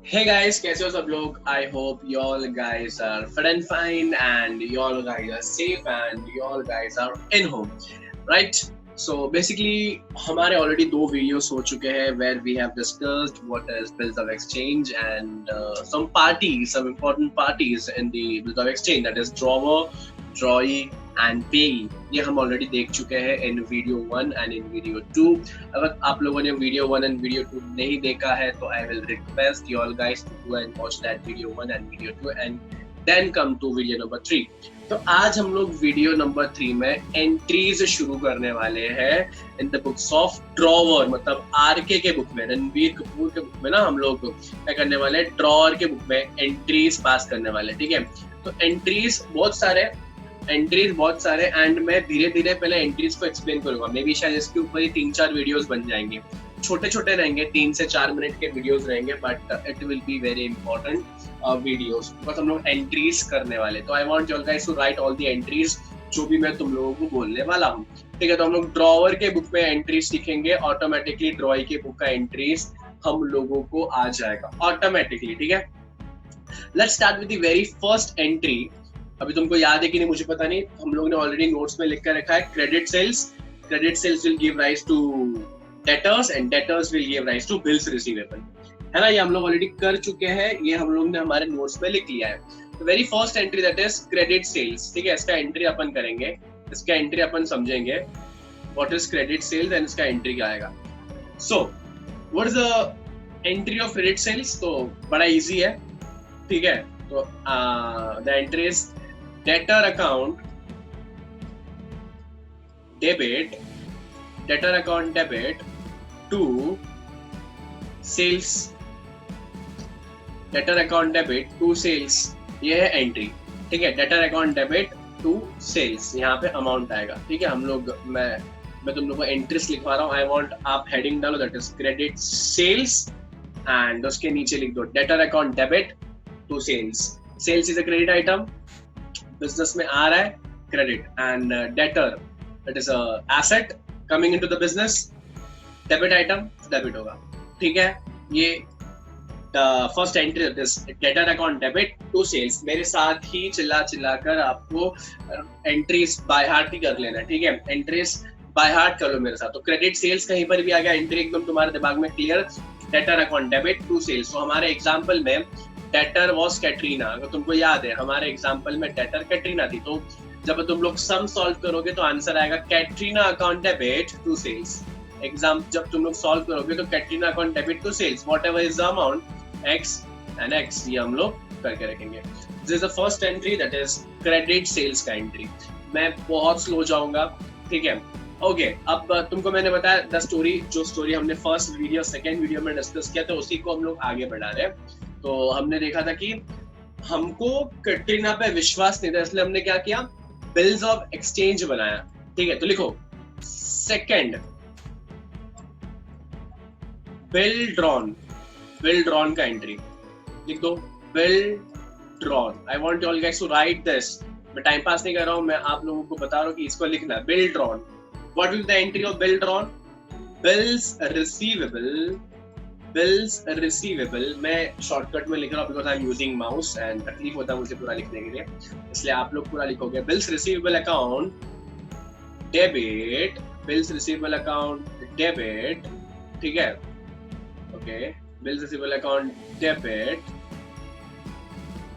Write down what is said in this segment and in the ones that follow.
Hey guys, कैसे हो सब लोग? I hope you all guys are fit and fine and you all guys are safe and you all guys are in home, right? So basically हमारे already दो videos हो चुके हैं where we have discussed what is bills of exchange and some important parties in the bills of exchange, that is drawer, drawee and पेई. ये हम already देख चुके हैं इन वीडियो 1 एंड इन वीडियो 2. अगर आप लोगों ने वीडियो 1 एंड वीडियो 2 नहीं देखा है तो I will request you all guys to go and watch that video 1 and video 2 and then come to video number 3. तो आज हम लोग वीडियो नंबर 3 में एंट्रीज शुरू करने वाले हैं in the books of drawer, मतलब आरके के बुक में, रणबीर कपूर के बुक में ना हम लोग क्या करने वाले हैं, ड्रॉवर के बुक में एंट्रीज पास करने वाले. ठीक है, तो एंट्रीज बहुत सारे एंड मैं धीरे धीरे पहले एंट्रीज को एक्सप्लेन करूंगा. मे बी शायद इसके ऊपर ही 3-4 वीडियोस बन जाएंगे. छोटे छोटे रहेंगे, 3 से 4 मिनट के वीडियोस रहेंगे, but it will be very important videos because हम लोग एंट्रीज करने वाले. तो I want you guys to write all the entries जो भी मैं तुम लोगों को बोलने वाला हूँ. ठीक है, तो हम लोग ड्रॉवर के बुक में एंट्रीज सीखेंगे. ऑटोमेटिकली ड्रॉई के बुक का एंट्रीज हम लोगों को आ जाएगा ऑटोमेटिकली. ठीक है, let's start with the very first entry. अभी तुमको याद है कि नहीं मुझे पता नहीं, हम लोग ने ऑलरेडी नोट्स में लिख कर रखा है credit sales will give rise to debtors and debtors will give rise to bills receivable. है ना, ये हम लोग ऑलरेडी कर चुके हैं, ये हम लोग ने हमारे नोट्स में लिख लिया है. तो very first entry that is credit sales. ठीक है, इसका एंट्री अपन करेंगे, इसका एंट्री अपन समझेंगे what is credit sales and इसका एंट्री क्या आएगा. So what is the entry of credit sales? तो बड़ा इजी है. ठीक है, तो the entry is debtor account debit to sales. debtor account debit to sales, ये है एंट्री. ठीक है, debtor account debit to sales, यहाँ पे अमाउंट आएगा. ठीक है, हम लोग मैं तुम लोग को एंट्रीज लिखवा रहा हूँ. आई वांट आप हेडिंग डालो, that is credit sales and उसके नीचे लिख दो debtor account debit to sales. Sales is a credit item, business में आ रहा है credit, and debtor that is a asset coming into the business. Debit item debit होगा. ठीक है, ये first entry that is debtor account debit to sales. मेरे साथ ही चिल्ला कर आपको एंट्रीज बाय हार्ट ही कर लेना. ठीक है, एंट्रीज बाय हार्ट कर लो मेरे साथ. तो क्रेडिट सेल्स कहीं पर भी आ गया, एंट्री एकदम तुम्हारे दिमाग में clear. Debtor account debit to sales. तो हमारे एग्जाम्पल में डेटर वॉज कैटरीना. अगर तुमको याद है हमारे एग्जाम्पल में डेटर कैटरीना थी, तो जब तुम लोग सम सॉल्व करोगे तो आंसर आएगा Katrina account debit to sales. Exam जब तुम लोग सॉल्व करोगे तो Katrina account debit to sales, whatever is the amount X and X, ये हम लोग करके रखेंगे. This is the first entry that is credit sales का एंट्री. मैं बहुत स्लो जाऊंगा. ठीक है, ओके. अब तुमको मैंने बताया द स्टोरी, जो स्टोरी हमने फर्स्ट वीडियो सेकेंड वीडियो में डिस्कस किया था उसी को हम लोग आगे बढ़ा रहे हैं. तो हमने देखा था कि हमको कैटरीना पे विश्वास नहीं था, इसलिए हमने क्या किया, बिल्स ऑफ एक्सचेंज बनाया. ठीक है, तो लिखो सेकंड बिल ड्रॉन का एंट्री लिख दो. Bill drawn. I want you all guys to write this. मैं टाइम पास नहीं कर रहा हूं, मैं आप लोगों को बता रहा हूं कि इसको लिखना है. Bill drawn. What will the entry of bill drawn? Bills receivable. मैं शॉर्टकट में लिख रहा हूँ because I am using mouse and तकलीफ होता है मुझे पूरा लिखने के लिए, इसलिए आप लोग पूरा लिखोगे. Bills receivable account debit. Bills receivable account debit. ठीक है, okay. Bills receivable account debit.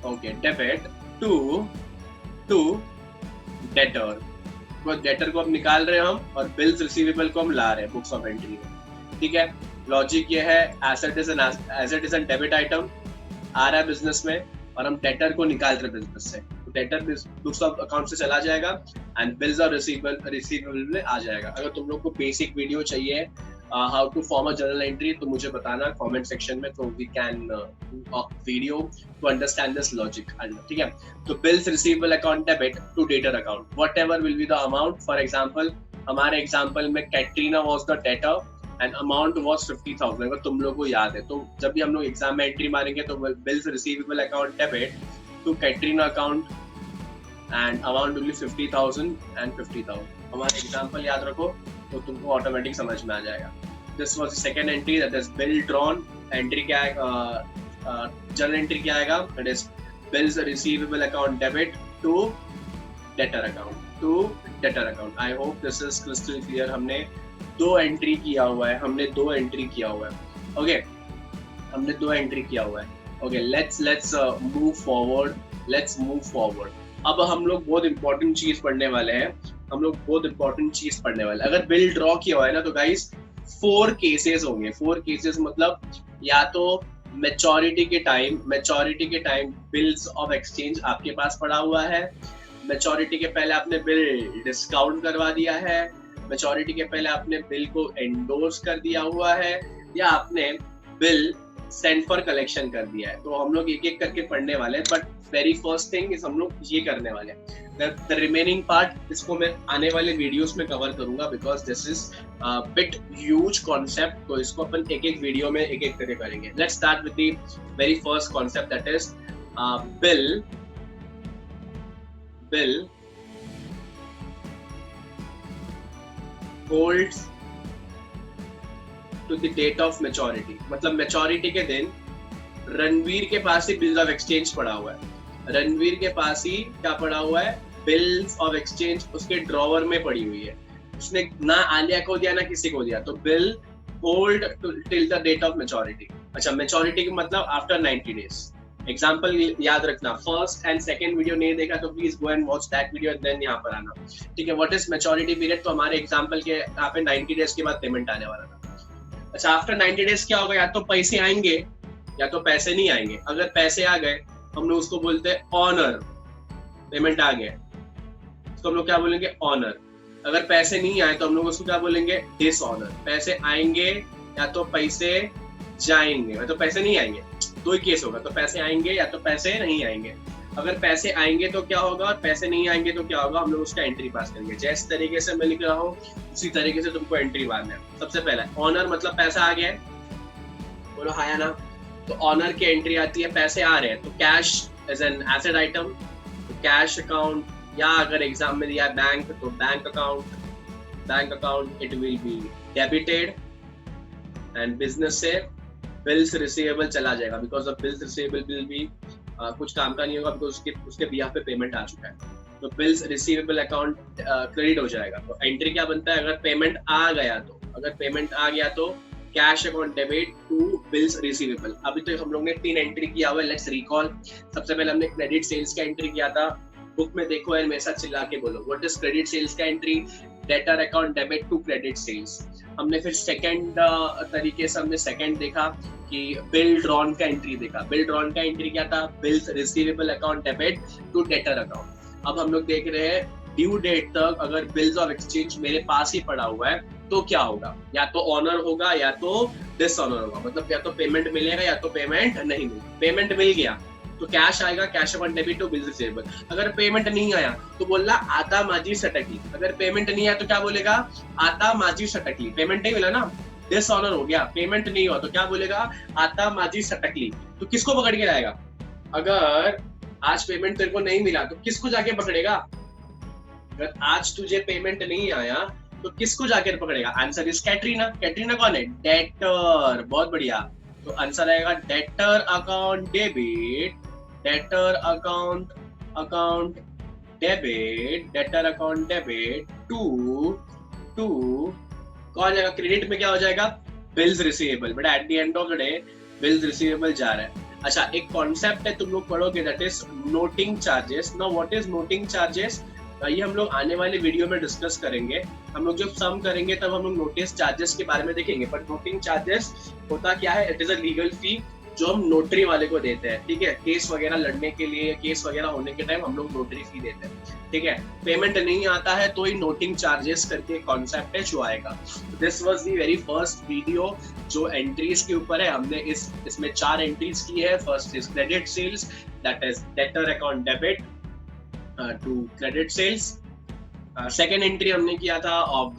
Okay, debit to debtor. Debtor को अब निकाल रहे हैं हम और बिल्स रिसीवेबल को हम ला रहे हैं बुक्स ऑफ एंट्री में. ठीक है, लॉजिक ये है, asset is an debit item आ रहा है बिजनेस में और हम डेटर को निकाल रहे हैं बिजनेस से. तो डेटर बुक्स ऑफ अकाउंट से चला जाएगा एंड बिल्स और रिसीवेबल में आ जाएगा. अगर तुम लोग को बेसिक वीडियो चाहिए how to form a journal entry तो मुझे बताना कमेंट सेक्शन में, तो we can video to understand this logic. ठीक है, तो bills receivable account debit to debtor account, whatever will be the amount. For example हमारे एग्जाम्पल में Katrina was the debtor and amount was 50,000. अगर तुम लोग को याद है तो जब भी हम लोग एग्जाम में एंट्री मारेंगे तो bills receivable account debit to Katrina account and amount will be 50,000 and 50,000. हमारा एग्जाम्पल याद रखो तो तुमको ऑटोमेटिक समझ में आ जाएगा. This was the second entry that is bill drawn entry क्या आएगा, जर्नल एंट्री क्या आएगा, that is bills receivable account debit to debtor account. I hope this is crystal clear. हमने दो एंट्री किया हुआ है, हमने दो एंट्री किया हुआ है। Okay, let's move forward. अब हम लोग बहुत इंपॉर्टेंट चीज पढ़ने वाले हैं। अगर बिल ड्रॉ किया हुआ है ना तो गाइस 4 केसेस होंगे। 4 केसेस मतलब या तो मैच्योरिटी के टाइम बिल्स ऑफ एक्सचेंज आपके पास पड़ा हुआ है, मैच्योरिटी के पहले आपने बिल डिस्काउंट करवा दिया है, मैच्योरिटी के पहले आपने बिल को एंडोर्स कर दिया हुआ है, या आपने बिल सेंड फॉर कलेक्शन कर दिया है। तो हम लोग एक एक करके पढ़ने वाले हैं, but very first thing is हम लोग ये करने वाले हैं। द रिमेनिंग पार्ट इसको मैं आने वाले वीडियोस में कवर करूंगा, because this is bit huge concept. तो इसको अपन एक एक वीडियो में एक एक करके करेंगे। Let's start with the very first concept, that is bill holds to the date of maturity। मतलब मैच्योरिटी के दिन रणवीर के पास ही बिल्स ऑफ एक्सचेंज पड़ा हुआ है। रणवीर के पास ही क्या पड़ा हुआ है, बिल्स ऑफ एक्सचेंज उसके ड्रॉवर में पड़ी हुई है। उसने ना आलिया को दिया ना किसी को दिया, तो bill hold till the date of maturity. अच्छा, मैच्योरिटी का मतलब आफ्टर 90 डेज। एग्जाम्पल याद रखना, फर्स्ट एंड सेकंड वीडियो नहीं देखा तो please go and watch that video, then यहाँ पर आना। ठीक है, व्हाट इज मैच्योरिटी पीरियड? तो हमारे एग्जाम्पल के यहाँ पे 90 डेज के बाद पेमेंट आने वाला था। अच्छा, आफ्टर 90 डेज क्या होगा, या तो पैसे आएंगे या तो पैसे नहीं आएंगे। अगर पैसे आ गए हम लोग उसको बोलते हैं ऑनर, पेमेंट आ गया तो हम लोग क्या बोलेंगे, ऑनर। अगर पैसे नहीं आए तो हम लोग उसको क्या बोलेंगे, डिसऑनर। पैसे आएंगे या तो पैसे जाएंगे, या तो पैसे नहीं आएंगे। दो ही केस होगा, तो पैसे आएंगे या तो पैसे नहीं आएंगे। अगर पैसे आएंगे तो क्या होगा और पैसे नहीं आएंगे तो क्या होगा, हम लोग उसका एंट्री पास करेंगे। जिस तरीके से मैं लिख रहा हूँ उसी तरीके से तुमको एंट्री मारना है। सबसे पहला ऑनर मतलब पैसा आ गया है, बोलो हाँ या ना। तो ऑनर की एंट्री आती है, पैसे आ रहे हैं, तो cash as an asset item, तो कैश अकाउंट, या अगर एग्जाम में दिया बैंक तो bank account it will be debited. And business से बिल्स रिसीवेबल चला जाएगा, because of bills receivable will be कुछ काम का नहीं होगा, बिकॉज उसके बिहाफ पे पेमेंट आ चुका है। तो बिल्स रिसीवेबल अकाउंट क्रेडिट हो जाएगा। तो एंट्री क्या बनता है, अगर पेमेंट आ गया तो cash account debit to bills receivable. अभी तो हम लोग ने 3 एंट्री किया हुआ है, लेट्स रिकॉल। सबसे पहले हमने क्रेडिट सेल्स का एंट्री किया था। बुक में देखो एंड मेरे साथ चिल्ला के बोलो, व्हाट इज क्रेडिट सेल्स का entry, debtor account debit to credit sales. हमने फिर सेकंड तरीके से हमने सेकंड देखा कि बिल ड्रॉन का एंट्री देखा। बिल ड्रॉन का एंट्री क्या था, bills receivable account debit to debtor account. अब हम लोग देख रहे हैं ड्यू डेट तक अगर बिल्स ऑफ एक्सचेंज मेरे पास ही पड़ा हुआ है तो क्या होगा, या तो ऑनर होगा या तो डिसऑनर होगा। मतलब या तो पेमेंट मिलेगा या तो पेमेंट नहीं मिलेगा। पेमेंट मिल गया तो कैश आएगा, cash account debit to bills receivable. अगर पेमेंट नहीं आया तो बोलना आता माझी सटकली। अगर पेमेंट नहीं आया तो क्या बोलेगा, आता माझी सटकली। पेमेंट नहीं मिला ना, डिसऑनर हो गया। पेमेंट नहीं हुआ तो क्या बोलेगा, आता माझी सटकली। तो किसको पकड़ के लाएगा, अगर आज पेमेंट तेरे को नहीं मिला तो किसको जाके पकड़ेगा। अगर आज तुझे पेमेंट नहीं आया तो किसको जाकर पकड़ेगा, आंसर इज कैटरीना। कैटरीना कौन है, डेटर। बहुत बढ़िया, तो आंसर आएगा debtor account debit, debtor account debit to कौन जाएगा, क्रेडिट में क्या हो जाएगा, bills receivable. But at the end of the day bills receivable जा रहा है। अच्छा, एक कॉन्सेप्ट है तुम लोग पढ़ोगे, that is noting charges. Now what is noting charges, ये हम लोग आने वाले वीडियो में डिस्कस करेंगे। हम लोग जब सम करेंगे तब हम लोग नोटिस चार्जेस के बारे में देखेंगे। बट नोटिंग चार्जेस होता क्या है, इट इज अ लीगल फी जो हम नोटरी वाले को देते हैं। ठीक है, केस वगैरह लड़ने के लिए, केस वगैरह होने के टाइम हम लोग नोटरी फी देते हैं। ठीक है, पेमेंट नहीं आता है तो ही नोटिंग चार्जेस करके कॉन्सेप्ट है जो आएगा। This was the very first video जो एंट्रीज के ऊपर है। हमने इसमें 4 एंट्रीज की है। First is credit sales, that is debtor account debit to credit sales. Second entry हमने किया था of the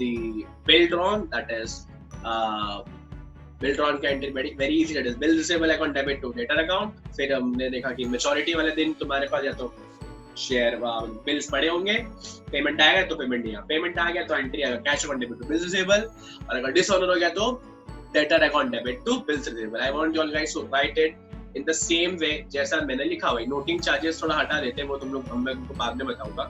bill drawn, that is bill drawn का entry very easy, that is bill receivable account debit to debtor account. फिर हमने देखा कि maturity वाले दिन तुम्हारे पास या तो शेयर बिल्स पड़े होंगे, पेमेंट आएगा तो पेमेंट नहीं आया, पेमेंट आ गया तो एंट्री आएगा cash account debit to bill receivable, और अगर डिसऑनर हो गया तो debtor account debit to bills receivable. I want you all guys to write it in the same way जैसा मैंने लिखा हुआ है. नोटिंग चार्जेस थोड़ा हटा देते हैं, वो तुम लोग मैं तुमको बाद में बताऊंगा,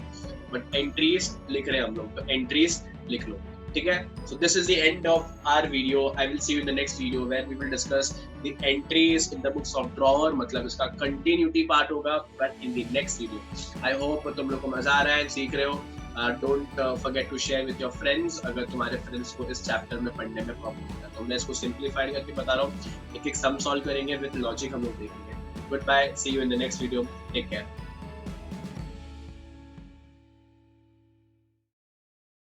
बट एंट्रीज लिख रहे हैं हम लोग, तो एंट्रीज लिख लो, ठीक है. So this is the end of our video. I will see you in the next video where we will discuss the entries in the books of drawer. मतलब इसका continuity part होगा, but in the next video. I hope तुम लोग को मजा आ रहा है, सीख रहे हो. Don't forget to share with your friends. अगर तुम्हारे फ्रेंड्स को इस चैप्टर में पढ़ने में प्रॉब्लम होता है तो मैं इसको सिंप्लीफाइड करके बता रहा हूँ. एक एक सम सॉल्व करेंगे, विद लॉजिक हम लोग देखेंगे. Good bye, see you in the next video, take care.